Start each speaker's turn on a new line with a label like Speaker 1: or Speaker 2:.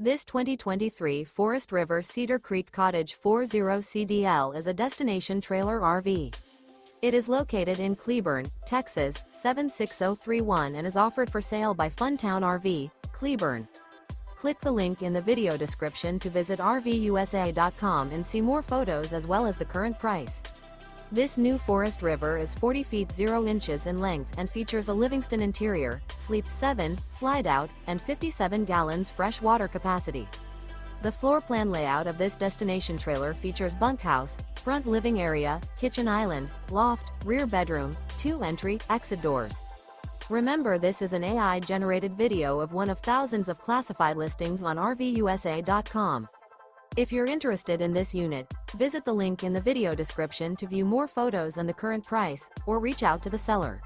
Speaker 1: This 2023 Forest River Cedar Creek Cottage 40CDL is a destination trailer RV. It is located in Cleburne, Texas, 76031 and is offered for sale by Funtown RV, Cleburne. Click the link in the video description to visit RVUSA.com and see more photos as well as the current price. This new Forest River is 40 feet 0 inches in length and features a Livingston interior, sleeps 7, slide-out, and 57 gallons fresh water capacity. The floor plan layout of this destination trailer features bunkhouse, front living area, kitchen island, loft, rear bedroom, 2 entry, exit doors. Remember, this is an AI-generated video of one of thousands of classified listings on RVUSA.com. If you're interested in this unit, visit the link in the video description to view more photos and the current price, or reach out to the seller.